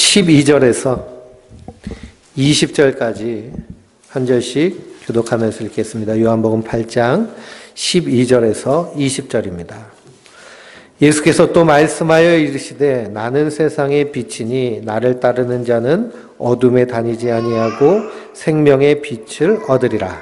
12절에서 20절까지 한 절씩 교독하면서 읽겠습니다. 요한복음 8장 12절에서 20절입니다. 예수께서 또 말씀하여 이르시되 나는 세상의 빛이니 나를 따르는 자는 어둠에 다니지 아니하고 생명의 빛을 얻으리라.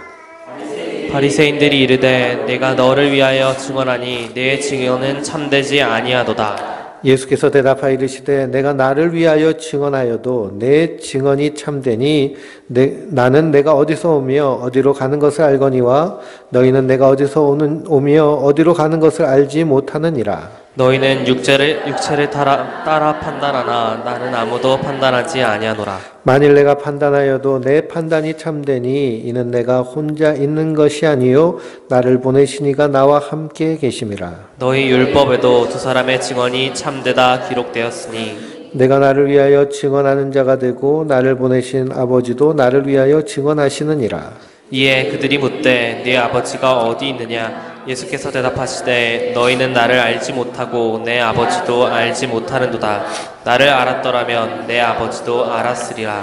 바리새인들이 이르되 내가 너를 위하여 증언하니 내 증언은 참되지 아니하도다. 예수께서 대답하여 이르시되 내가 나를 위하여 증언하여도 내 증언이 참되니 나는 내가 어디서 오며 어디로 가는 것을 알거니와 너희는 내가 어디서 오며 어디로 가는 것을 알지 못하느니라. 너희는 육체를 따라 판단하나 나는 아무도 판단하지 아니하노라. 만일 내가 판단하여도 내 판단이 참되니 이는 내가 혼자 있는 것이 아니요 나를 보내시니가 나와 함께 계심이라. 너희 율법에도 두 사람의 증언이 참되다 기록되었으니 내가 나를 위하여 증언하는 자가 되고 나를 보내신 아버지도 나를 위하여 증언하시느니라. 이에 그들이 묻되 네 아버지가 어디 있느냐? 예수께서 대답하시되 너희는 나를 알지 못하고 내 아버지도 알지 못하는도다. 나를 알았더라면 내 아버지도 알았으리라.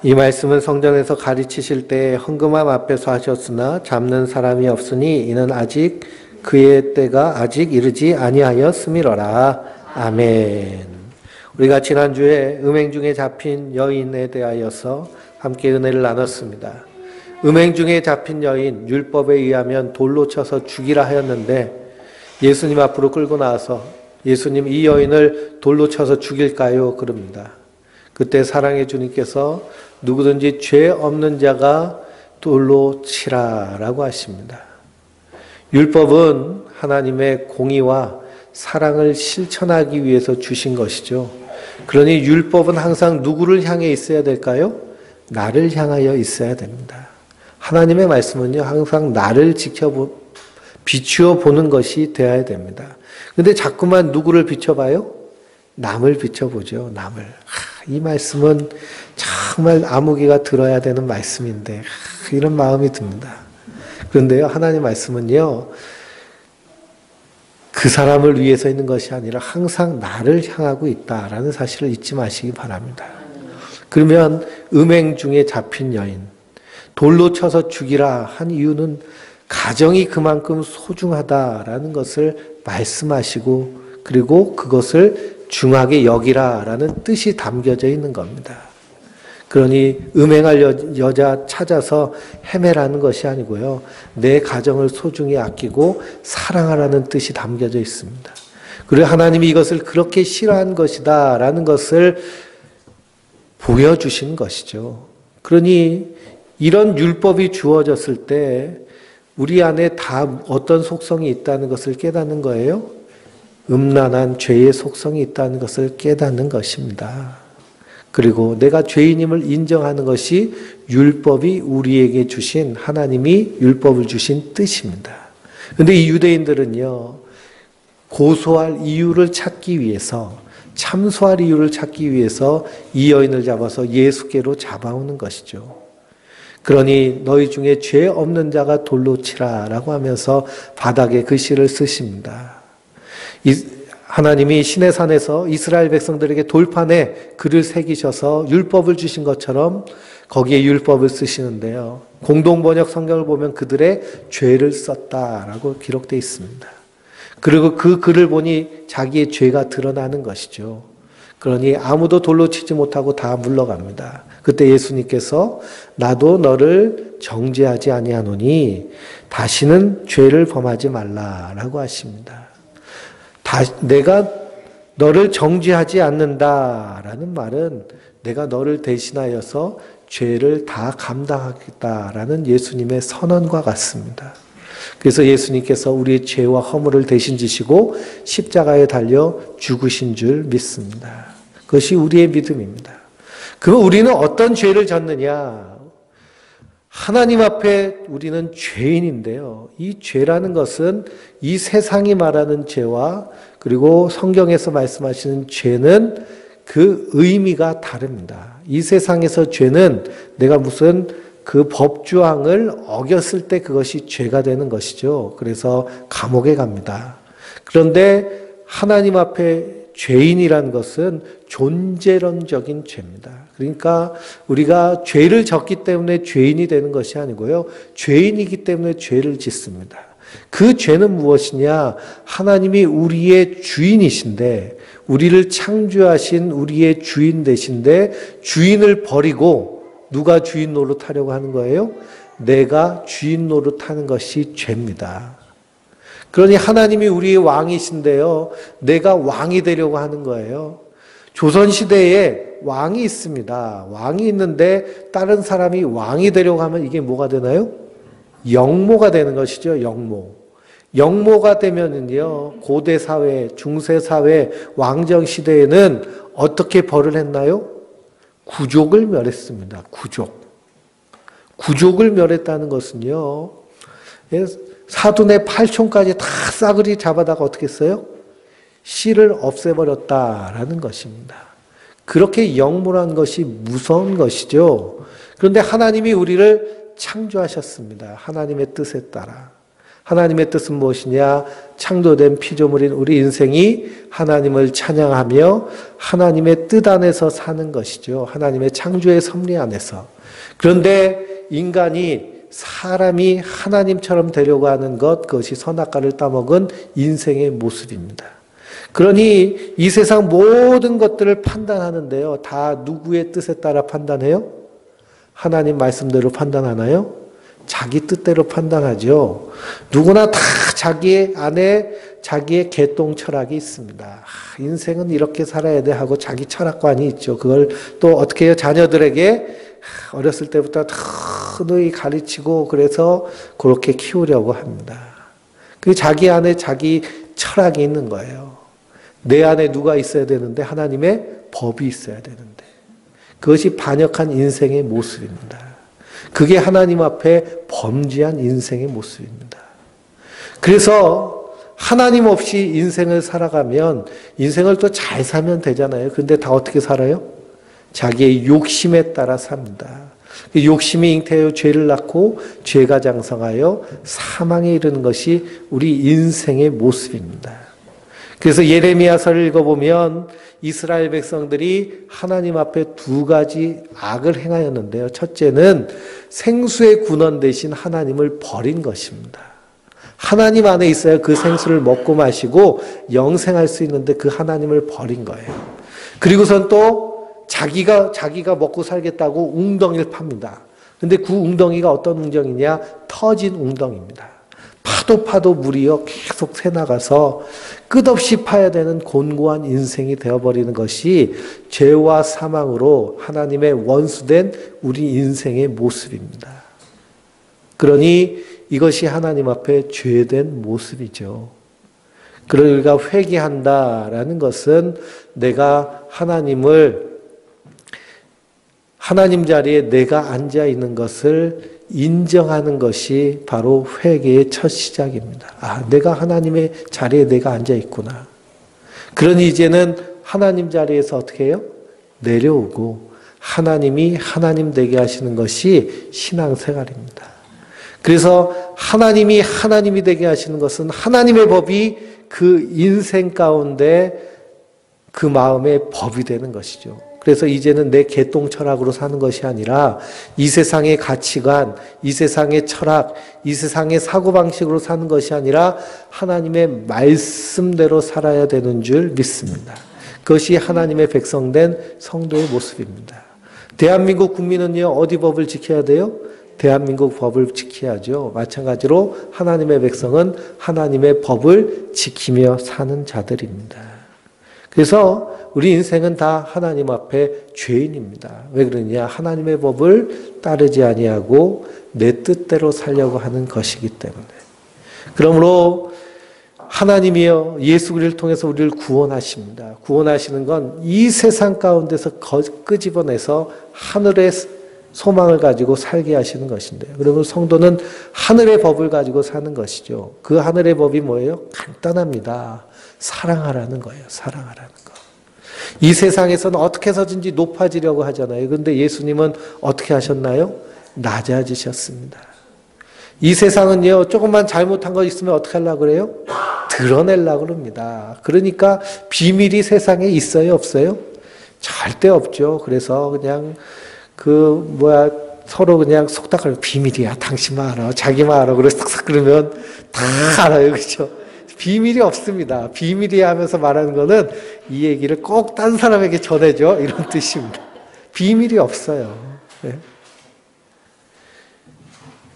이 말씀은 성전에서 가르치실 때 헌금함 앞에서 하셨으나 잡는 사람이 없으니 이는 아직 그의 때가 아직 이르지 아니하였음이로라. 아멘. 우리가 지난주에 음행 중에 잡힌 여인에 대하여서 함께 은혜를 나눴습니다. 음행 중에 잡힌 여인, 율법에 의하면 돌로 쳐서 죽이라 하였는데 예수님 앞으로 끌고 나와서 예수님 이 여인을 돌로 쳐서 죽일까요? 그럽니다. 그때 사랑의 주님께서 누구든지 죄 없는 자가 돌로 치라라고 하십니다. 율법은 하나님의 공의와 사랑을 실천하기 위해서 주신 것이죠. 그러니 율법은 항상 누구를 향해 있어야 될까요? 나를 향하여 있어야 됩니다. 하나님의 말씀은요, 항상 나를 비추어 보는 것이 되어야 됩니다. 근데 자꾸만 누구를 비춰봐요? 남을 비춰보죠, 남을. 이 말씀은 정말 아무개가 들어야 되는 말씀인데, 이런 마음이 듭니다. 그런데요, 하나님의 말씀은요, 그 사람을 위해서 있는 것이 아니라 항상 나를 향하고 있다라는 사실을 잊지 마시기 바랍니다. 그러면 음행 중에 잡힌 여인, 돌로 쳐서 죽이라 한 이유는 가정이 그만큼 소중하다라는 것을 말씀하시고 그리고 그것을 중하게 여기라라는 뜻이 담겨져 있는 겁니다. 그러니 음행할 여자 찾아서 헤매라는 것이 아니고요. 내 가정을 소중히 아끼고 사랑하라는 뜻이 담겨져 있습니다. 그리고 하나님이 이것을 그렇게 싫어한 것이다라는 것을 보여주신 것이죠. 그러니 이런 율법이 주어졌을 때 우리 안에 다 어떤 속성이 있다는 것을 깨닫는 거예요? 음란한 죄의 속성이 있다는 것을 깨닫는 것입니다. 그리고 내가 죄인임을 인정하는 것이 율법이 우리에게 주신, 하나님이 율법을 주신 뜻입니다. 그런데 이 유대인들은요, 고소할 이유를 찾기 위해서, 참소할 이유를 찾기 위해서 이 여인을 잡아서 예수께로 잡아오는 것이죠. 그러니 너희 중에 죄 없는 자가 돌로 치라라고 하면서 바닥에 글씨를 쓰십니다. 하나님이 시내산에서 이스라엘 백성들에게 돌판에 글을 새기셔서 율법을 주신 것처럼 거기에 율법을 쓰시는데요. 공동번역 성경을 보면 그들의 죄를 썼다라고 기록되어 있습니다. 그리고 그 글을 보니 자기의 죄가 드러나는 것이죠. 그러니 아무도 돌로 치지 못하고 다 물러갑니다. 그때 예수님께서 나도 너를 정죄하지 아니하노니 다시는 죄를 범하지 말라라고 하십니다. 내가 너를 정죄하지 않는다라는 말은 내가 너를 대신하여서 죄를 다 감당하겠다라는 예수님의 선언과 같습니다. 그래서 예수님께서 우리의 죄와 허물을 대신 지시고 십자가에 달려 죽으신 줄 믿습니다. 그것이 우리의 믿음입니다. 그럼 우리는 어떤 죄를 졌느냐? 하나님 앞에 우리는 죄인인데요. 이 죄라는 것은 이 세상이 말하는 죄와 그리고 성경에서 말씀하시는 죄는 그 의미가 다릅니다. 이 세상에서 죄는 내가 무슨 그 법조항을 어겼을 때 그것이 죄가 되는 것이죠. 그래서 감옥에 갑니다. 그런데 하나님 앞에 죄인이란 것은 존재론적인 죄입니다. 그러니까 우리가 죄를 졌기 때문에 죄인이 되는 것이 아니고요. 죄인이기 때문에 죄를 짓습니다. 그 죄는 무엇이냐? 하나님이 우리의 주인이신데, 우리를 창조하신 우리의 주인 되신데, 주인을 버리고 누가 주인 노릇하려고 하는 거예요? 내가 주인 노릇하는 것이 죄입니다. 그러니 하나님이 우리의 왕이신데요, 내가 왕이 되려고 하는 거예요. 조선시대에 왕이 있습니다. 왕이 있는데 다른 사람이 왕이 되려고 하면 이게 뭐가 되나요? 영모가 되는 것이죠. 영모. 영모가 되면은요, 고대 사회, 중세 사회, 왕정 시대에는 어떻게 벌을 했나요? 구족을 멸했습니다. 구족을 멸했다는 것은요, 사돈의 팔촌까지 다 싸그리 잡아다가 어떻게 했어요? 씨를 없애버렸다라는 것입니다. 그렇게 영모란 것이 무서운 것이죠. 그런데 하나님이 우리를 창조하셨습니다. 하나님의 뜻에 따라. 하나님의 뜻은 무엇이냐? 창조된 피조물인 우리 인생이 하나님을 찬양하며 하나님의 뜻 안에서 사는 것이죠. 하나님의 창조의 섭리 안에서. 그런데 사람이 하나님처럼 되려고 하는 것, 그것이 선악과를 따먹은 인생의 모습입니다. 그러니 이 세상 모든 것들을 판단하는데요, 다 누구의 뜻에 따라 판단해요? 하나님 말씀대로 판단하나요? 자기 뜻대로 판단하죠. 누구나 다 자기 안에 자기의 개똥 철학이 있습니다. 인생은 이렇게 살아야 돼 하고 자기 철학관이 있죠. 그걸 또 어떻게 해요? 자녀들에게 어렸을 때부터 너희 가르치고 그래서 그렇게 키우려고 합니다. 그 자기 안에 자기 철학이 있는 거예요. 내 안에 누가 있어야 되는데 하나님의 법이 있어야 되는데 그것이 반역한 인생의 모습입니다. 그게 하나님 앞에 범죄한 인생의 모습입니다. 그래서 하나님 없이 인생을 살아가면 인생을 또 잘 살면 되잖아요. 근데 다 어떻게 살아요? 자기의 욕심에 따라 삽니다. 욕심이 잉태하여 죄를 낳고 죄가 장성하여 사망에 이르는 것이 우리 인생의 모습입니다. 그래서 예레미야서를 읽어보면 이스라엘 백성들이 하나님 앞에 두 가지 악을 행하였는데요. 첫째는 생수의 군원 대신 하나님을 버린 것입니다. 하나님 안에 있어야 그 생수를 먹고 마시고 영생할 수 있는데 그 하나님을 버린 거예요. 그리고선 또 자기가 먹고 살겠다고 웅덩이를 팝니다. 근데 그 웅덩이가 어떤 웅덩이냐? 터진 웅덩이입니다. 파도 물이요 계속 새나가서 끝없이 파야 되는 곤고한 인생이 되어버리는 것이 죄와 사망으로 하나님의 원수된 우리 인생의 모습입니다. 그러니 이것이 하나님 앞에 죄된 모습이죠. 그러니까 회개한다라는 것은 내가 하나님 자리에 내가 앉아 있는 것을 인정하는 것이 바로 회개의 첫 시작입니다. 내가 하나님의 자리에 내가 앉아 있구나. 그러니 이제는 하나님 자리에서 어떻게 해요? 내려오고 하나님이 하나님 되게 하시는 것이 신앙생활입니다. 그래서 하나님이 되게 하시는 것은 하나님의 법이 그 인생 가운데 그 마음의 법이 되는 것이죠. 그래서 이제는 내 개똥 철학으로 사는 것이 아니라 이 세상의 가치관, 이 세상의 철학, 이 세상의 사고방식으로 사는 것이 아니라 하나님의 말씀대로 살아야 되는 줄 믿습니다. 그것이 하나님의 백성된 성도의 모습입니다. 대한민국 국민은요, 어디 법을 지켜야 돼요? 대한민국 법을 지켜야죠. 마찬가지로 하나님의 백성은 하나님의 법을 지키며 사는 자들입니다. 그래서 우리 인생은 다 하나님 앞에 죄인입니다. 왜 그러냐? 하나님의 법을 따르지 아니하고 내 뜻대로 살려고 하는 것이기 때문에. 그러므로 하나님이요, 예수 그리스도를 통해서 우리를 구원하십니다. 구원하시는 건 이 세상 가운데서 끄집어내서 하늘의 소망을 가지고 살게 하시는 것인데요. 그러면 성도는 하늘의 법을 가지고 사는 것이죠. 그 하늘의 법이 뭐예요? 간단합니다. 사랑하라는 거예요. 사랑하라는 거. 이 세상에서는 어떻게 해서든지 높아지려고 하잖아요. 그런데 예수님은 어떻게 하셨나요? 낮아지셨습니다. 이 세상은요, 조금만 잘못한 거 있으면 어떻게 하려고 그래요? 드러내려고 그럽니다. 그러니까 비밀이 세상에 있어요, 없어요? 절대 없죠. 그래서 그냥 서로 그냥 속닥을 비밀이야. 당신만 알아. 자기만 알아. 그래서 싹싹 그러면 다 알아요. 그렇죠? 비밀이 없습니다. 비밀이 하면서 말하는 거는 이 얘기를 꼭 딴 사람에게 전해줘. 이런 뜻입니다. 비밀이 없어요. 네.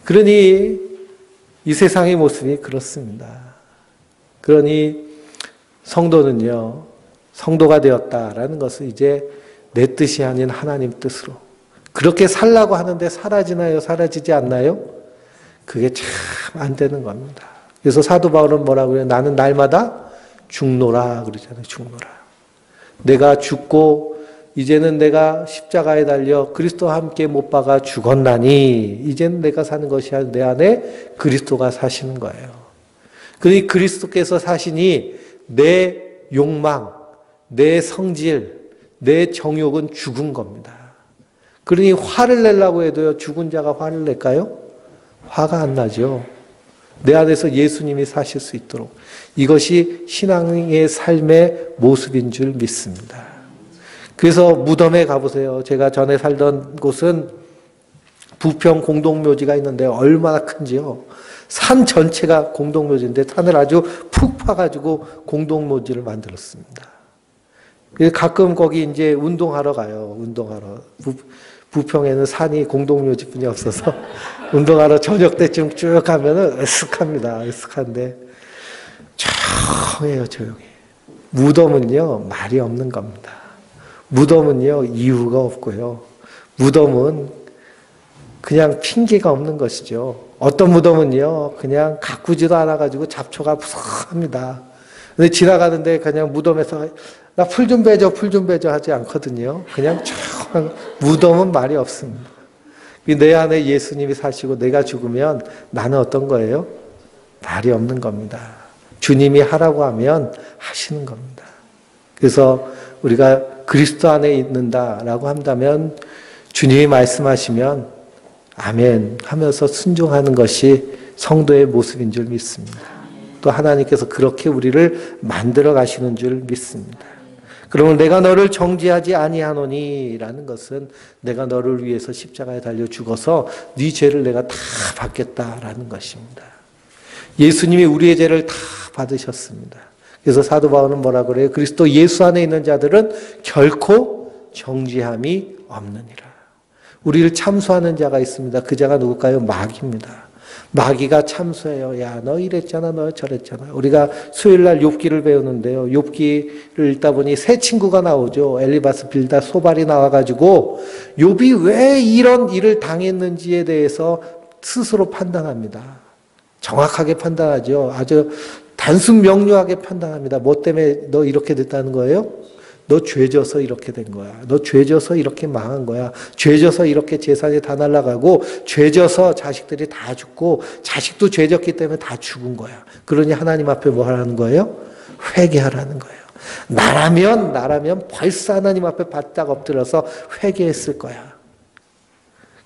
그러니 이 세상의 모습이 그렇습니다. 그러니 성도는요, 성도가 되었다라는 것은 이제 내 뜻이 아닌 하나님 뜻으로 그렇게 살라고 하는데 사라지나요? 사라지지 않나요? 그게 참 안 되는 겁니다. 그래서 사도 바울은 뭐라고 그래요? 나는 날마다 죽노라 그러잖아요. 죽노라. 내가 죽고 이제는 내가 십자가에 달려 그리스도와 함께 못 박아 죽었나니 이제는 내가 사는 것이 아니라 내 안에 그리스도가 사시는 거예요. 그러니 그리스도께서 사시니 내 욕망, 내 성질, 내 정욕은 죽은 겁니다. 그러니 화를 내려고 해도요, 죽은 자가 화를 낼까요? 화가 안 나죠. 내 안에서 예수님이 사실 수 있도록. 이것이 신앙의 삶의 모습인 줄 믿습니다. 그래서 무덤에 가보세요. 제가 전에 살던 곳은 부평 공동묘지가 있는데 얼마나 큰지요. 산 전체가 공동묘지인데 산을 아주 푹 파가지고 공동묘지를 만들었습니다. 가끔 거기 이제 운동하러 가요. 운동하러. 부평에는 산이 공동묘지뿐이 없어서 운동하러 저녁 때쯤 쭉 가면은 으쓱합니다. 으쓱한데 조용해요. 조용해. 무덤은요 말이 없는 겁니다. 무덤은요 이유가 없고요. 무덤은 그냥 핑계가 없는 것이죠. 어떤 무덤은요 그냥 가꾸지도 않아가지고 잡초가 무성합니다. 근데 지나가는데 그냥 무덤에서 나 풀 좀 빼줘, 풀 좀 빼줘 하지 않거든요. 그냥 조용한 무덤은 말이 없습니다. 내 안에 예수님이 사시고 내가 죽으면 나는 어떤 거예요? 말이 없는 겁니다. 주님이 하라고 하면 하시는 겁니다. 그래서 우리가 그리스도 안에 있는다라고 한다면 주님이 말씀하시면 아멘 하면서 순종하는 것이 성도의 모습인 줄 믿습니다. 또 하나님께서 그렇게 우리를 만들어 가시는 줄 믿습니다. 그러면 내가 너를 정죄하지 아니하노니라는 것은 내가 너를 위해서 십자가에 달려 죽어서 네 죄를 내가 다 받겠다라는 것입니다. 예수님이 우리의 죄를 다 받으셨습니다. 그래서 사도 바울은 뭐라고 그래요? 그리스도 예수 안에 있는 자들은 결코 정죄함이 없느니라. 우리를 참수하는 자가 있습니다. 그 자가 누굴까요? 마귀입니다. 마귀가 참수해요. 야, 너 이랬잖아, 너 저랬잖아. 우리가 수요일날 욥기를 배우는데요. 욥기를 읽다 보니 새 친구가 나오죠. 엘리바스, 빌다, 소발이 나와가지고 욥이 왜 이런 일을 당했는지에 대해서 스스로 판단합니다. 정확하게 판단하죠. 아주 단순 명료하게 판단합니다. 뭐 때문에 너 이렇게 됐다는 거예요? 너 죄져서 이렇게 된 거야. 너 죄져서 이렇게 망한 거야. 죄져서 이렇게 재산이 다 날아가고 죄져서 자식들이 다 죽고 자식도 죄졌기 때문에 다 죽은 거야. 그러니 하나님 앞에 뭐 하라는 거예요? 회개하라는 거예요. 나라면 벌써 하나님 앞에 바짝 엎드려서 회개했을 거야.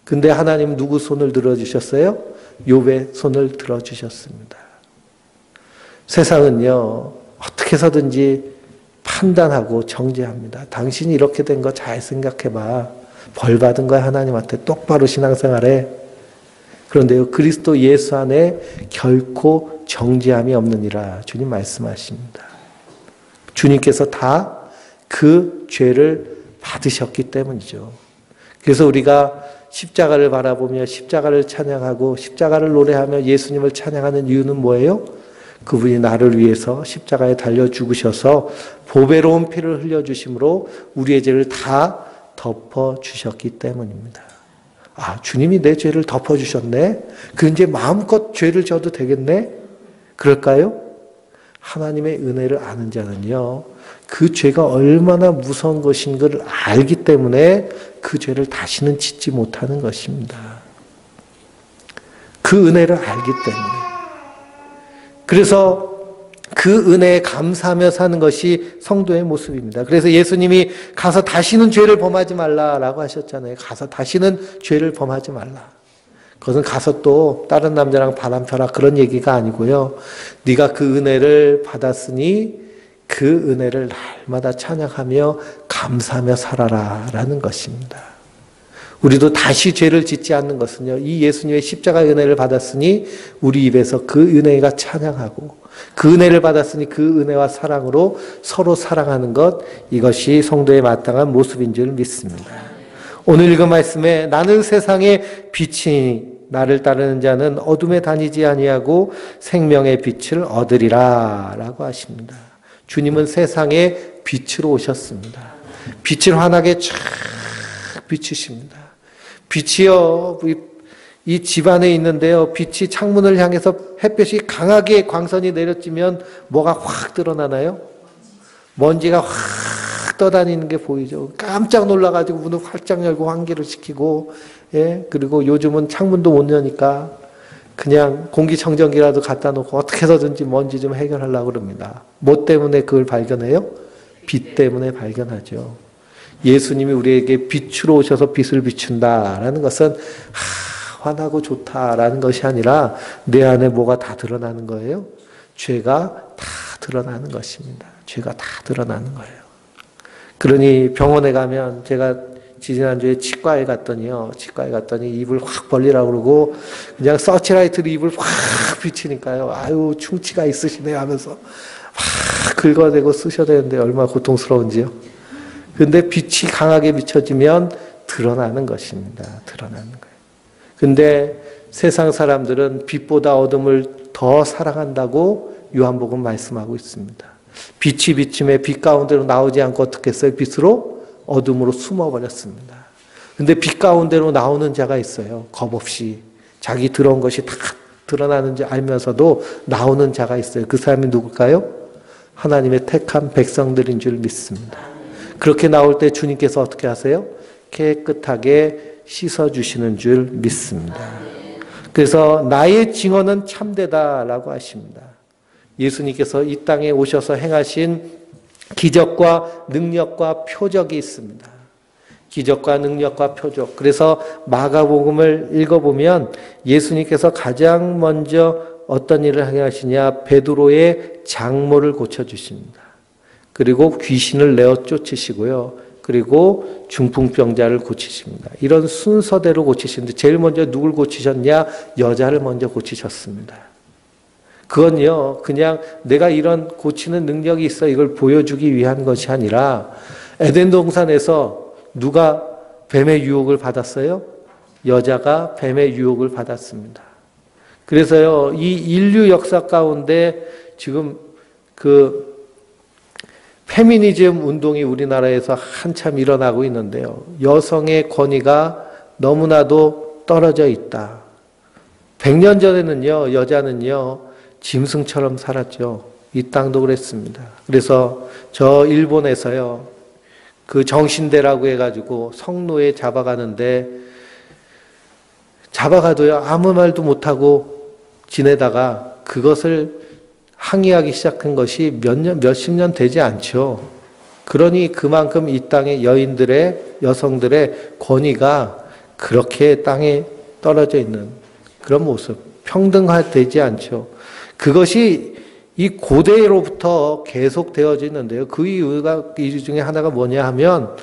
근데 하나님 누구 손을 들어주셨어요? 욥의 손을 들어주셨습니다. 세상은요, 어떻게 해서든지 판단하고 정죄합니다. 당신이 이렇게 된 거 잘 생각해봐. 벌 받은 거야 하나님한테. 똑바로 신앙생활해. 그런데요, 그리스도 예수 안에 결코 정죄함이 없느니라 주님 말씀하십니다. 주님께서 다 그 죄를 받으셨기 때문이죠. 그래서 우리가 십자가를 바라보며 십자가를 찬양하고 십자가를 노래하며 예수님을 찬양하는 이유는 뭐예요? 그분이 나를 위해서 십자가에 달려 죽으셔서 보배로운 피를 흘려주심으로 우리의 죄를 다 덮어주셨기 때문입니다. 아, 주님이 내 죄를 덮어주셨네? 그 이제 마음껏 죄를 져도 되겠네? 그럴까요? 하나님의 은혜를 아는 자는요, 그 죄가 얼마나 무서운 것인 걸 알기 때문에 그 죄를 다시는 짓지 못하는 것입니다. 그 은혜를 알기 때문에. 그래서 그 은혜에 감사하며 사는 것이 성도의 모습입니다. 그래서 예수님이 가서 다시는 죄를 범하지 말라라고 하셨잖아요. 가서 다시는 죄를 범하지 말라. 그것은 가서 또 다른 남자랑 바람 펴라 그런 얘기가 아니고요. 네가 그 은혜를 받았으니 그 은혜를 날마다 찬양하며 감사하며 살아라라는 것입니다. 우리도 다시 죄를 짓지 않는 것은요. 이 예수님의 십자가의 은혜를 받았으니 우리 입에서 그 은혜가 찬양하고 그 은혜를 받았으니 그 은혜와 사랑으로 서로 사랑하는 것, 이것이 성도의 마땅한 모습인 줄 믿습니다. 오늘 읽은 말씀에 나는 세상의 빛이 나를 따르는 자는 어둠에 다니지 아니하고 생명의 빛을 얻으리라 라고 하십니다. 주님은 세상의 빛으로 오셨습니다. 빛을 환하게 쫙 비추십니다. 빛이요, 이 집안에 있는데요, 빛이 창문을 향해서 햇볕이 강하게 광선이 내려지면 뭐가 확 드러나나요? 먼지가 확 떠다니는 게 보이죠. 깜짝 놀라가지고 문을 활짝 열고 환기를 시키고, 예, 그리고 요즘은 창문도 못 여니까 그냥 공기청정기라도 갖다 놓고 어떻게 해서든지 먼지 좀 해결하려고 그럽니다. 뭐 때문에 그걸 발견해요? 빛 때문에 발견하죠. 예수님이 우리에게 빛으로 오셔서 빛을 비춘다라는 것은 환하고 좋다라는 것이 아니라 내 안에 뭐가 다 드러나는 거예요? 죄가 다 드러나는 것입니다. 죄가 다 드러나는 거예요. 그러니 병원에 가면 제가 지난주에 치과에 갔더니 입을 확 벌리라고 그러고 그냥 서치라이트로 입을 확 비치니까요. 아유 충치가 있으시네 하면서 확 긁어대고 쓰셔야 되는데 얼마나 고통스러운지요. 근데 빛이 강하게 비춰지면 드러나는 것입니다. 드러나는 거예요. 근데 세상 사람들은 빛보다 어둠을 더 사랑한다고 요한복음 말씀하고 있습니다. 빛이 비침에 빛 가운데로 나오지 않고 어떻게 했어요? 빛으로 어둠으로 숨어버렸습니다. 근데 빛 가운데로 나오는 자가 있어요. 겁없이 자기 들어온 것이 다 드러나는지 알면서도 나오는 자가 있어요. 그 사람이 누굴까요? 하나님의 택한 백성들인 줄 믿습니다. 그렇게 나올 때 주님께서 어떻게 하세요? 깨끗하게 씻어주시는 줄 믿습니다. 그래서 나의 증언은 참되다라고 하십니다. 예수님께서 이 땅에 오셔서 행하신 기적과 능력과 표적이 있습니다. 기적과 능력과 표적. 그래서 마가복음을 읽어보면 예수님께서 가장 먼저 어떤 일을 행하시냐? 베드로의 장모를 고쳐주십니다. 그리고 귀신을 내어 쫓으시고요. 그리고 중풍병자를 고치십니다. 이런 순서대로 고치시는데 제일 먼저 누굴 고치셨냐? 여자를 먼저 고치셨습니다. 그건요, 그냥 내가 이런 고치는 능력이 있어 이걸 보여주기 위한 것이 아니라 에덴 동산에서 누가 뱀의 유혹을 받았어요? 여자가 뱀의 유혹을 받았습니다. 그래서요, 이 인류 역사 가운데 지금 그 페미니즘 운동이 우리나라에서 한참 일어나고 있는데요. 여성의 권위가 너무나도 떨어져 있다. 100년 전에는요, 여자는요, 짐승처럼 살았죠. 이 땅도 그랬습니다. 그래서 저 일본에서요, 그 정신대라고 해가지고 성노예 잡아가는데, 잡아가도요, 아무 말도 못하고 지내다가 그것을 항의하기 시작한 것이 몇십 년 되지 않죠. 그러니 그만큼 이 땅의 여성들의 권위가 그렇게 땅에 떨어져 있는 그런 모습, 평등화되지 않죠. 그것이 이 고대로부터 계속 되어져 있는데요. 그 이유 중에 하나가 뭐냐 하면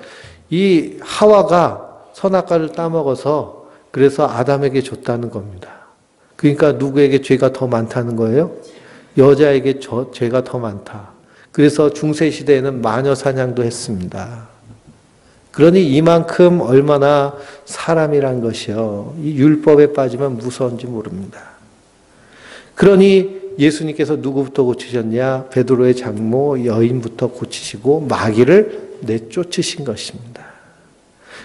이 하와가 선악과를 따먹어서 그래서 아담에게 줬다는 겁니다. 그러니까 누구에게 죄가 더 많다는 거예요? 여자에게 죄가 더 많다. 그래서 중세시대에는 마녀 사냥도 했습니다. 그러니 이만큼 얼마나 사람이란 것이요. 이 율법에 빠지면 무서운지 모릅니다. 그러니 예수님께서 누구부터 고치셨냐? 베드로의 장모 여인부터 고치시고 마귀를 내쫓으신 것입니다.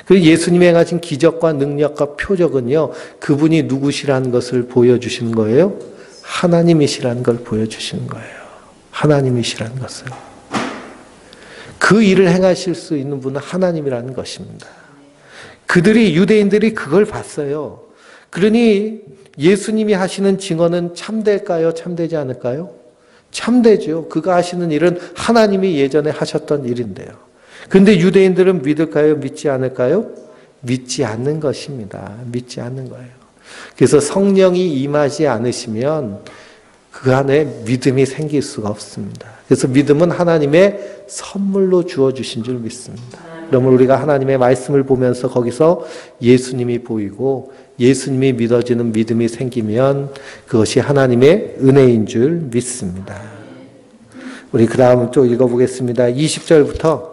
그 예수님이 행하신 기적과 능력과 표적은요. 그분이 누구시라는 것을 보여주시는 거예요. 하나님이시라는 걸 보여주시는 거예요. 하나님이시라는 것을. 그 일을 행하실 수 있는 분은 하나님이라는 것입니다. 유대인들이 그걸 봤어요. 그러니 예수님이 하시는 증언은 참될까요? 참되지 않을까요? 참되죠. 그가 하시는 일은 하나님이 예전에 하셨던 일인데요. 그런데 유대인들은 믿을까요? 믿지 않을까요? 믿지 않는 것입니다. 믿지 않는 거예요. 그래서 성령이 임하지 않으시면 그 안에 믿음이 생길 수가 없습니다. 그래서 믿음은 하나님의 선물로 주어주신 줄 믿습니다. 그러면 우리가 하나님의 말씀을 보면서 거기서 예수님이 보이고 예수님이 믿어지는 믿음이 생기면 그것이 하나님의 은혜인 줄 믿습니다. 우리 그 다음 또 읽어보겠습니다. 20절부터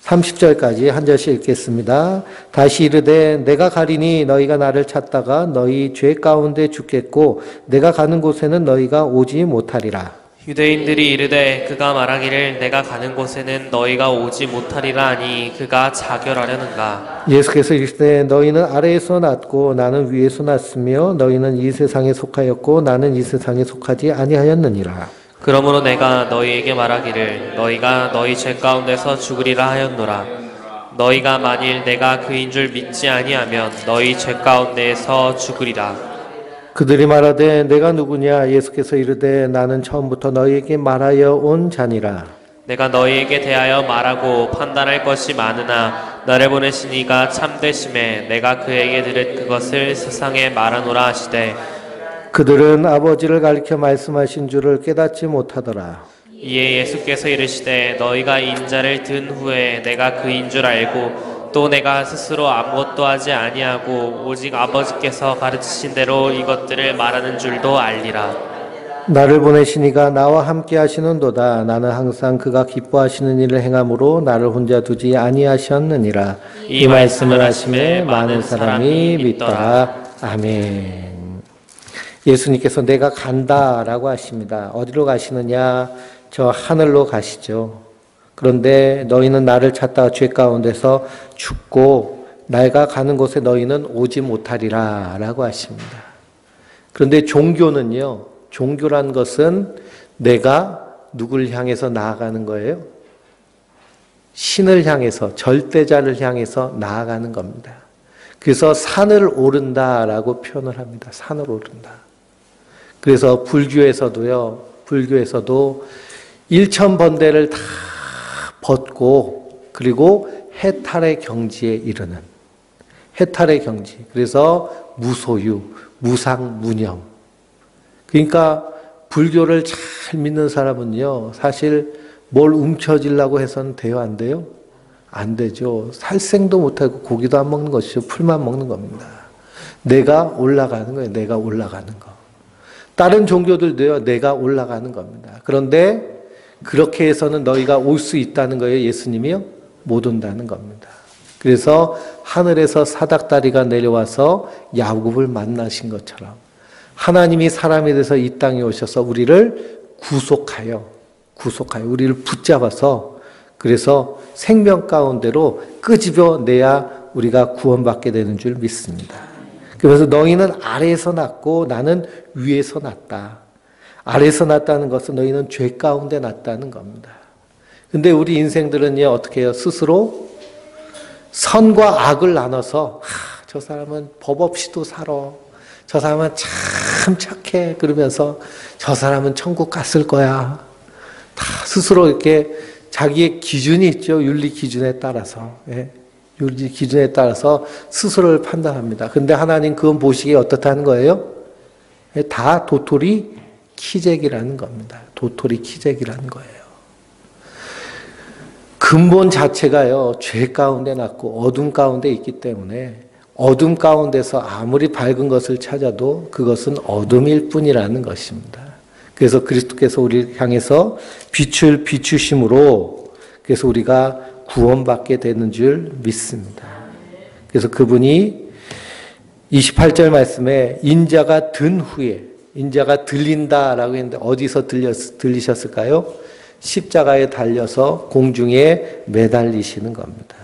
30절까지 한 절씩 읽겠습니다. 다시 이르되 내가 가리니 너희가 나를 찾다가 너희 죄 가운데 죽겠고 내가 가는 곳에는 너희가 오지 못하리라. 유대인들이 이르되 그가 말하기를 내가 가는 곳에는 너희가 오지 못하리라 하니 그가 자결하려는가. 예수께서 이르시되 너희는 아래에서 났고 나는 위에서 났으며 너희는 이 세상에 속하였고 나는 이 세상에 속하지 아니하였느니라. 그러므로 내가 너희에게 말하기를 너희가 너희 죄 가운데서 죽으리라 하였노라. 너희가 만일 내가 그인 줄 믿지 아니하면 너희 죄 가운데에서 죽으리라. 그들이 말하되 내가 누구냐? 예수께서 이르되 나는 처음부터 너희에게 말하여 온 자니라. 내가 너희에게 대하여 말하고 판단할 것이 많으나 나를 보내신 이가 참되심에 내가 그에게 들은 그것을 세상에 말하노라 하시되 그들은 아버지를 가리켜 말씀하신 줄을 깨닫지 못하더라. 이에 예수께서 이르시되 너희가 인자를 든 후에 내가 그인 줄 알고 또 내가 스스로 아무것도 하지 아니하고 오직 아버지께서 가르치신 대로 이것들을 말하는 줄도 알리라. 나를 보내신 이가 나와 함께 하시는도다. 나는 항상 그가 기뻐하시는 일을 행함으로 나를 혼자 두지 아니하셨느니라. 이 말씀을 하심에 많은 사람이 믿더라. 아멘. 예수님께서 내가 간다라고 하십니다. 어디로 가시느냐? 저 하늘로 가시죠. 그런데 너희는 나를 찾다가 죄 가운데서 죽고 내가 가는 곳에 너희는 오지 못하리라 라고 하십니다. 그런데 종교는요. 종교란 것은 내가 누굴 향해서 나아가는 거예요? 신을 향해서 절대자를 향해서 나아가는 겁니다. 그래서 산을 오른다라고 표현을 합니다. 산을 오른다. 그래서 불교에서도 1000번대를 다 벗고 그리고 해탈의 경지에 이르는 해탈의 경지. 그래서 무소유, 무상무념. 그러니까 불교를 잘 믿는 사람은요. 사실 뭘 움켜쥐려고 해서는 돼요? 안 돼요? 안 되죠. 살생도 못하고 고기도 안 먹는 것이죠. 풀만 먹는 겁니다. 내가 올라가는 거예요. 내가 올라가는 거. 다른 종교들도요. 내가 올라가는 겁니다. 그런데 그렇게 해서는 너희가 올 수 있다는 거예요. 예수님이요? 못 온다는 겁니다. 그래서 하늘에서 사닥다리가 내려와서 야곱을 만나신 것처럼 하나님이 사람이 돼서 이 땅에 오셔서 우리를 구속하여 우리를 붙잡아서 그래서 생명 가운데로 끄집어내야 우리가 구원받게 되는 줄 믿습니다. 그래서 너희는 아래에서 났고 나는 위에서 났다. 아래에서 났다는 것은 너희는 죄 가운데 났다는 겁니다. 근데 우리 인생들은요, 어떻게 해요? 스스로 선과 악을 나눠서, 저 사람은 법 없이도 살아. 저 사람은 참 착해. 그러면서 저 사람은 천국 갔을 거야. 다 스스로 이렇게 자기의 기준이 있죠. 윤리 기준에 따라서. 예. 윤리 기준에 따라서 스스로를 판단합니다. 근데 하나님 그건 보시기에 어떻다는 거예요? 예, 다 도토리 키재기라는 겁니다. 도토리 키재기라는 거예요. 근본 자체가요, 죄 가운데 났고 어둠 가운데 있기 때문에 어둠 가운데서 아무리 밝은 것을 찾아도 그것은 어둠일 뿐이라는 것입니다. 그래서 그리스도께서 우리를 향해서 빛을 비추심으로 그래서 우리가 구원받게 되는 줄 믿습니다. 그래서 그분이 28절 말씀에 인자가 든 후에 인자가 들린다라고 했는데 어디서 들리셨을까요? 십자가에 달려서 공중에 매달리시는 겁니다.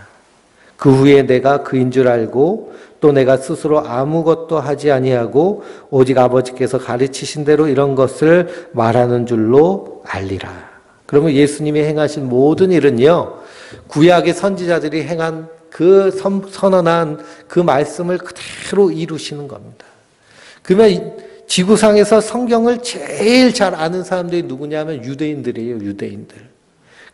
그 후에 내가 그인 줄 알고 또 내가 스스로 아무것도 하지 아니하고 오직 아버지께서 가르치신 대로 이런 것을 말하는 줄로 알리라. 그러면 예수님이 행하신 모든 일은요. 구약의 선지자들이 행한 그 선언한 그 말씀을 그대로 이루시는 겁니다. 그러면 지구상에서 성경을 제일 잘 아는 사람들이 누구냐면 유대인들이에요. 유대인들.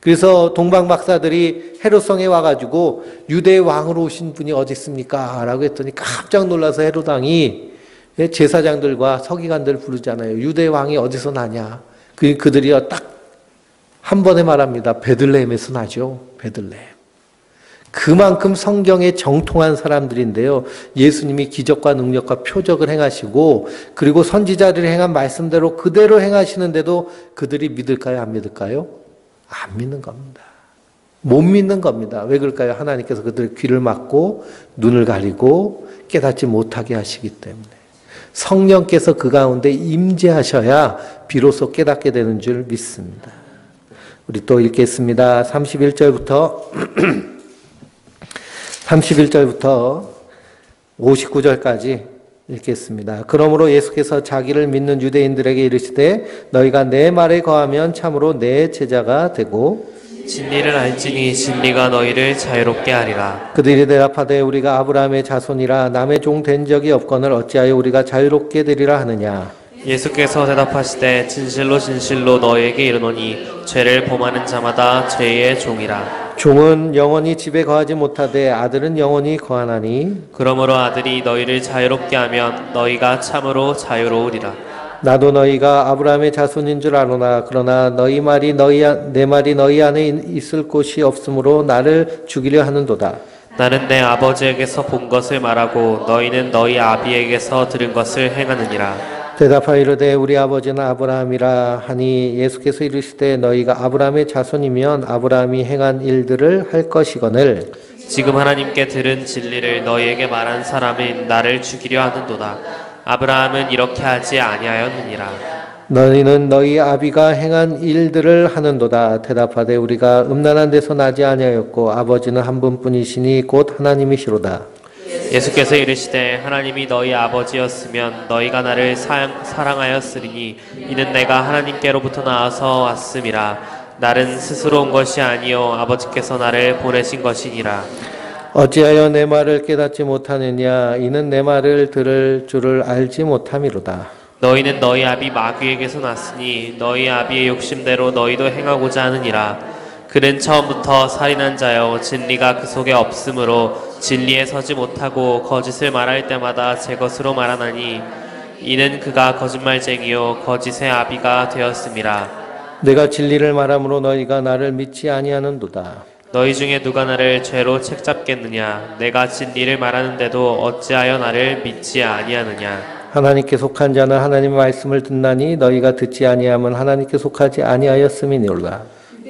그래서 동방 박사들이 헤롯성에 와가지고 유대 왕으로 오신 분이 어디 있습니까? 라고 했더니 깜짝 놀라서 헤롯 왕이 제사장들과 서기관들 부르잖아요. 유대 왕이 어디서 나냐? 그들이 딱 한 번에 말합니다. 베들레헴에서 나죠. 베들레헴. 그만큼 성경에 정통한 사람들인데요. 예수님이 기적과 능력과 표적을 행하시고 그리고 선지자들이 행한 말씀대로 그대로 행하시는데도 그들이 믿을까요? 안 믿을까요? 안 믿는 겁니다. 못 믿는 겁니다. 왜 그럴까요? 하나님께서 그들의 귀를 막고 눈을 가리고 깨닫지 못하게 하시기 때문에. 성령께서 그 가운데 임재하셔야 비로소 깨닫게 되는 줄 믿습니다. 우리 또 읽겠습니다. 31절부터 59절까지 읽겠습니다. 그러므로 예수께서 자기를 믿는 유대인들에게 이르시되 너희가 내 말에 거하면 참으로 내 제자가 되고 진리를 알지니 진리가 너희를 자유롭게 하리라. 그들이 대답하되 우리가 아브라함의 자손이라 남의 종 된 적이 없거늘 어찌하여 우리가 자유롭게 되리라 하느냐. 예수께서 대답하시되 진실로 진실로 너희에게 이르노니 죄를 범하는 자마다 죄의 종이라. 종은 영원히 집에 거하지 못하되 아들은 영원히 거하나니 그러므로 아들이 너희를 자유롭게 하면 너희가 참으로 자유로우리라. 나도 너희가 아브라함의 자손인 줄 아노나 그러나 내 말이 너희 안에 있을 곳이 없으므로 나를 죽이려 하는도다. 나는 내 아버지에게서 본 것을 말하고 너희는 너희 아비에게서 들은 것을 행하느니라. 대답하여 이르되 우리 아버지는 아브라함이라 하니 예수께서 이르시되 너희가 아브라함의 자손이면 아브라함이 행한 일들을 할 것이거늘 지금 하나님께 들은 진리를 너희에게 말한 사람은 나를 죽이려 하는도다. 아브라함은 이렇게 하지 아니하였느니라. 너희는 너희 아비가 행한 일들을 하는도다. 대답하되 우리가 음란한 데서 나지 아니하였고 아버지는 한 분뿐이시니 곧 하나님이시로다. 예수께서 이르시되 하나님이 너희 아버지였으면 너희가 나를 사랑하였으리니 이는 내가 하나님께로부터 나와서 왔음이라. 나는 스스로 온 것이 아니요 아버지께서 나를 보내신 것이니라. 어찌하여 내 말을 깨닫지 못하느냐. 이는 내 말을 들을 줄을 알지 못함이로다. 너희는 너희 아비 마귀에게서 났으니 너희 아비의 욕심대로 너희도 행하고자 하느니라. 그는 처음부터 살인한 자여 진리가 그 속에 없으므로 진리에 서지 못하고 거짓을 말할 때마다 제 것으로 말하나니 이는 그가 거짓말쟁이요 거짓의 아비가 되었음이라. 내가 진리를 말함으로 너희가 나를 믿지 아니하는도다. 너희 중에 누가 나를 죄로 책잡겠느냐. 내가 진리를 말하는데도 어찌하여 나를 믿지 아니하느냐. 하나님께 속한 자는 하나님의 말씀을 듣나니 너희가 듣지 아니하면 하나님께 속하지 아니하였음이니로다.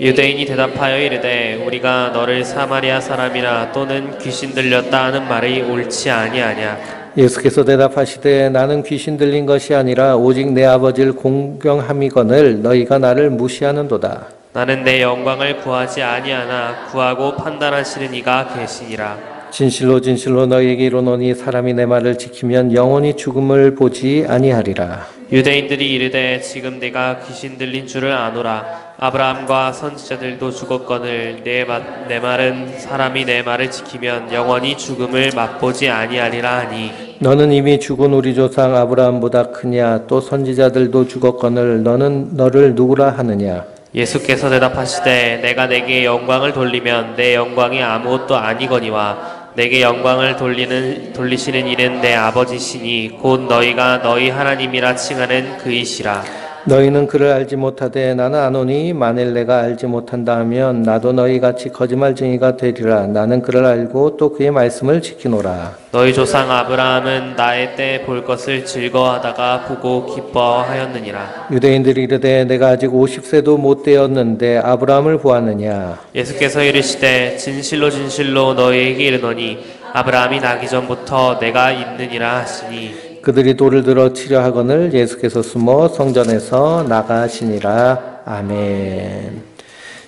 유대인이 대답하여 이르되 우리가 너를 사마리아 사람이라 또는 귀신 들렸다 하는 말이 옳지 아니하냐. 예수께서 대답하시되 나는 귀신 들린 것이 아니라 오직 내 아버지를 공경함이거늘 너희가 나를 무시하는도다. 나는 내 영광을 구하지 아니하나 구하고 판단하시는 이가 계시니라. 진실로 진실로 너희에게 이르노니 사람이 내 말을 지키면 영원히 죽음을 보지 아니하리라. 유대인들이 이르되 지금 내가 귀신 들린 줄을 아노라. 아브라함과 선지자들도 죽었거늘 내 말은 사람이 내 말을 지키면 영원히 죽음을 맛보지 아니하리라 하니 너는 이미 죽은 우리 조상 아브라함보다 크냐. 또 선지자들도 죽었거늘 너는 너를 누구라 하느냐. 예수께서 대답하시되 내가 내게 영광을 돌리면 내 영광이 아무것도 아니거니와 내게 영광을 돌리시는 이는 내 아버지시니 곧 너희가 너희 하나님이라 칭하는 그이시라. 너희는 그를 알지 못하되 나는 아노니 만일 내가 알지 못한다 하면 나도 너희같이 거짓말쟁이가 되리라. 나는 그를 알고 또 그의 말씀을 지키노라. 너희 조상 아브라함은 나의 때 볼 것을 즐거워하다가 보고 기뻐하였느니라. 유대인들이 이르되 내가 아직 50세도 못 되었는데 아브라함을 보았느냐. 예수께서 이르시되 진실로 진실로 너희에게 이르노니 아브라함이 나기 전부터 내가 있느니라 하시니 그들이 돌을 들어 치려 하거늘 예수께서 숨어 성전에서 나가시니라. 아멘.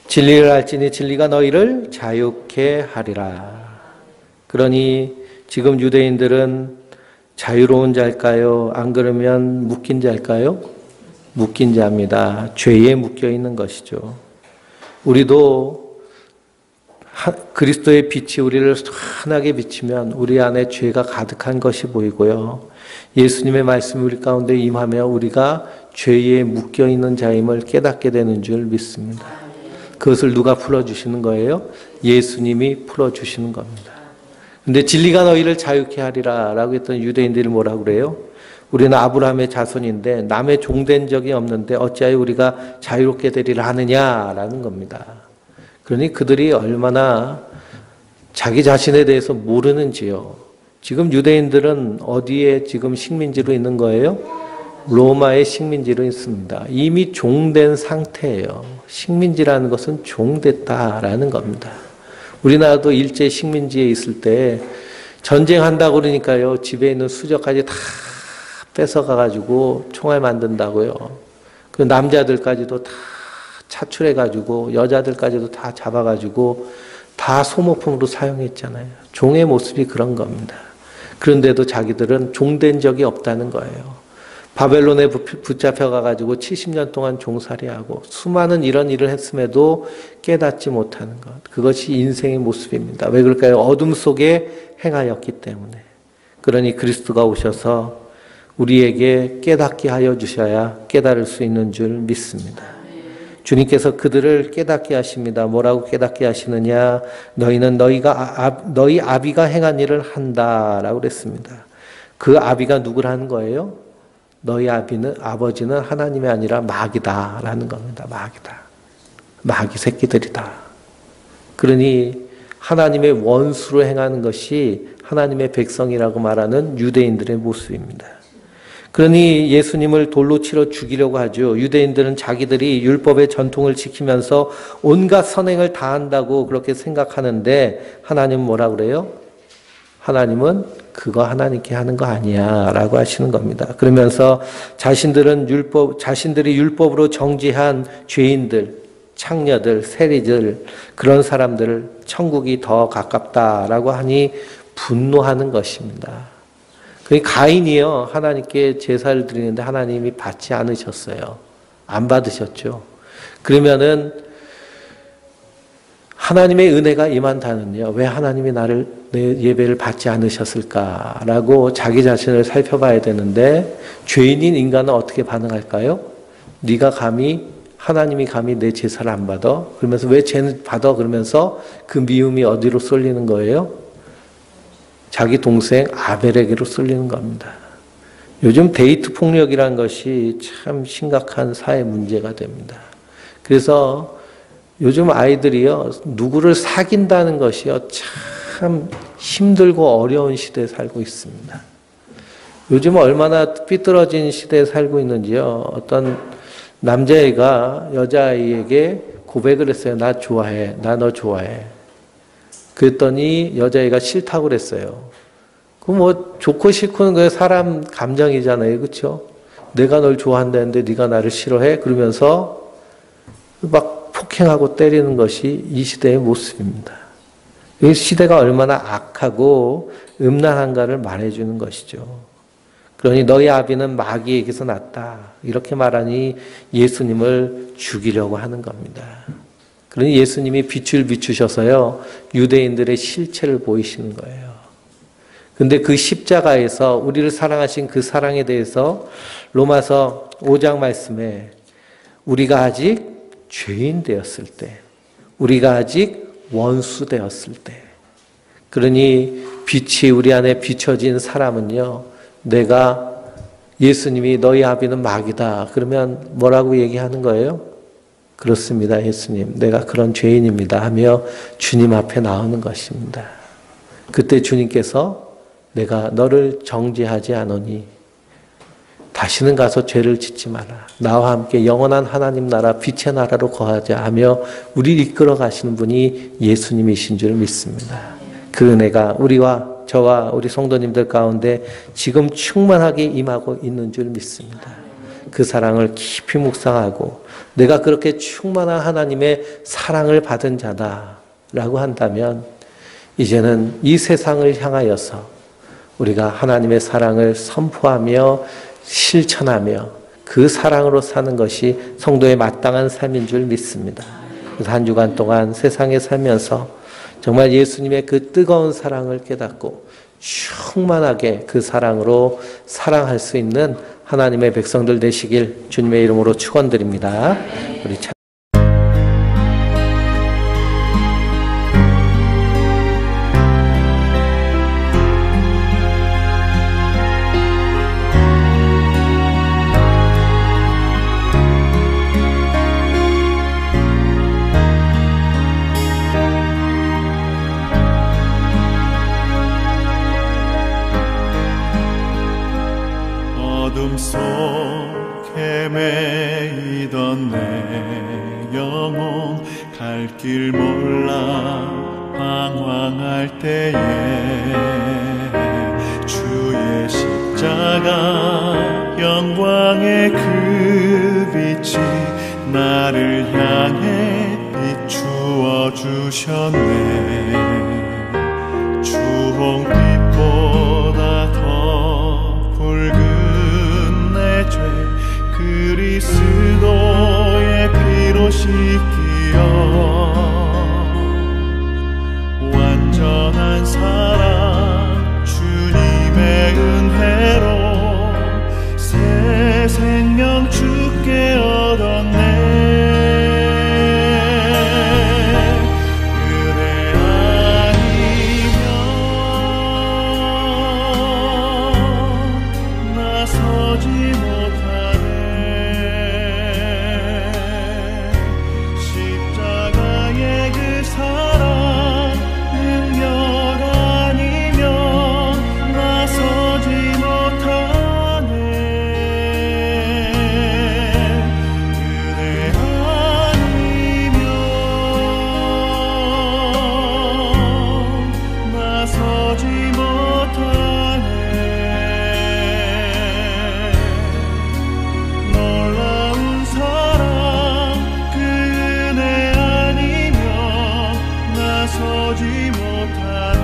진리를 알지니 진리가 너희를 자유케 하리라. 그러니 지금 유대인들은 자유로운 자일까요? 안 그러면 묶인 자일까요? 묶인 자입니다. 죄에 묶여 있는 것이죠. 우리도 그리스도의 빛이 우리를 환하게 비치면 우리 안에 죄가 가득한 것이 보이고요. 예수님의 말씀이 우리 가운데 임하며 우리가 죄에 묶여있는 자임을 깨닫게 되는 줄 믿습니다. 그것을 누가 풀어주시는 거예요? 예수님이 풀어주시는 겁니다. 근데 진리가 너희를 자유케 하리라 라고 했던 유대인들이 뭐라고 그래요? 우리는 아브라함의 자손인데 남의 종된 적이 없는데 어찌하여 우리가 자유롭게 되리라 하느냐라는 겁니다. 그러니 그들이 얼마나 자기 자신에 대해서 모르는지요. 지금 유대인들은 어디에 지금 식민지로 있는 거예요? 로마의 식민지로 있습니다. 이미 종된 상태예요. 식민지라는 것은 종됐다라는 겁니다. 우리나라도 일제 식민지에 있을 때 전쟁한다고 그러니까요. 집에 있는 수저까지 다 뺏어가가지고 총알 만든다고요. 그 남자들까지도 다 차출해가지고 여자들까지도 다 잡아가지고 다 소모품으로 사용했잖아요. 종의 모습이 그런 겁니다. 그런데도 자기들은 종된 적이 없다는 거예요. 바벨론에 붙잡혀가가지고 70년 동안 종살이하고 수많은 이런 일을 했음에도 깨닫지 못하는 것. 그것이 인생의 모습입니다. 왜 그럴까요? 어둠 속에 행하였기 때문에. 그러니 그리스도가 오셔서 우리에게 깨닫게 하여 주셔야 깨달을 수 있는 줄 믿습니다. 주님께서 그들을 깨닫게 하십니다. 뭐라고 깨닫게 하시느냐? 너희는 너희 아비가 행한 일을 한다라고 그랬습니다. 그 아비가 누구라는 거예요? 너희 아버지는 하나님이 아니라 마귀다라는 겁니다. 마귀다. 마귀 새끼들이다. 그러니 하나님의 원수로 행하는 것이 하나님의 백성이라고 말하는 유대인들의 모습입니다. 그러니 예수님을 돌로 치러 죽이려고 하죠. 유대인들은 자기들이 율법의 전통을 지키면서 온갖 선행을 다 한다고 그렇게 생각하는데 하나님은 뭐라 그래요? 하나님은 그거 하나님께 하는 거 아니야 라고 하시는 겁니다. 그러면서 자신들이 율법으로 정지한 죄인들, 창녀들, 세리들 그런 사람들을 천국이 더 가깝다라고 하니 분노하는 것입니다. 가인이요 하나님께 제사를 드리는데 하나님이 받지 않으셨어요. 안 받으셨죠. 그러면은 하나님의 은혜가 임한다는요. 왜 하나님이 내 예배를 받지 않으셨을까라고 자기 자신을 살펴봐야 되는데 죄인인 인간은 어떻게 반응할까요? 하나님이 감히 내 제사를 안 받아? 그러면서 왜 쟤는 받아? 그러면서 그 미움이 어디로 쏠리는 거예요? 자기 동생 아벨에게로 쏠리는 겁니다. 요즘 데이트 폭력이라는 것이 참 심각한 사회 문제가 됩니다. 그래서 요즘 아이들이요, 누구를 사귄다는 것이요, 참 힘들고 어려운 시대에 살고 있습니다. 요즘 얼마나 삐뚤어진 시대에 살고 있는지요, 어떤 남자애가 여자아이에게 고백을 했어요. 나 좋아해. 나 너 좋아해. 그랬더니 여자애가 싫다고 그랬어요. 좋고 싫고는 그 사람 감정이잖아요. 그렇죠? 내가 널 좋아한다는데 네가 나를 싫어해? 그러면서 막 폭행하고 때리는 것이 이 시대의 모습입니다. 이 시대가 얼마나 악하고 음란한가를 말해주는 것이죠. 그러니 너희 아비는 마귀에게서 났다. 이렇게 말하니 예수님을 죽이려고 하는 겁니다. 그러니 예수님이 빛을 비추셔서요, 유대인들의 실체를 보이시는 거예요. 근데 그 십자가에서 우리를 사랑하신 그 사랑에 대해서 로마서 5장 말씀에 우리가 아직 죄인 되었을 때, 우리가 아직 원수 되었을 때, 그러니 빛이 우리 안에 비춰진 사람은요, 내가 예수님이 너희 아비는 마귀다. 그러면 뭐라고 얘기하는 거예요? 그렇습니다, 예수님. 내가 그런 죄인입니다. 하며 주님 앞에 나오는 것입니다. 그때 주님께서 내가 너를 정죄하지 않으니 다시는 가서 죄를 짓지 마라. 나와 함께 영원한 하나님 나라, 빛의 나라로 거하자 하며 우리를 이끌어 가시는 분이 예수님이신 줄 믿습니다. 그 은혜가 저와 우리 성도님들 가운데 지금 충만하게 임하고 있는 줄 믿습니다. 그 사랑을 깊이 묵상하고 내가 그렇게 충만한 하나님의 사랑을 받은 자다라고 한다면 이제는 이 세상을 향하여서 우리가 하나님의 사랑을 선포하며 실천하며 그 사랑으로 사는 것이 성도의 마땅한 삶인 줄 믿습니다. 그래서 한 주간 동안 세상에 살면서 정말 예수님의 그 뜨거운 사랑을 깨닫고 충만하게 그 사랑으로 사랑할 수 있는 하나님의 백성들 되시길 주님의 이름으로 축원드립니다. 우리 길 몰라 방황할 때에 주의 십자가 영광의 그 빛이 나를 향해 비추어 주셨네. 주홍빛보다 더 붉은 내 죄 그리스도의 피로 씻기어 완전한 사랑 주님의 은혜로 새 생명 주께 얻었네. 서지 못하네.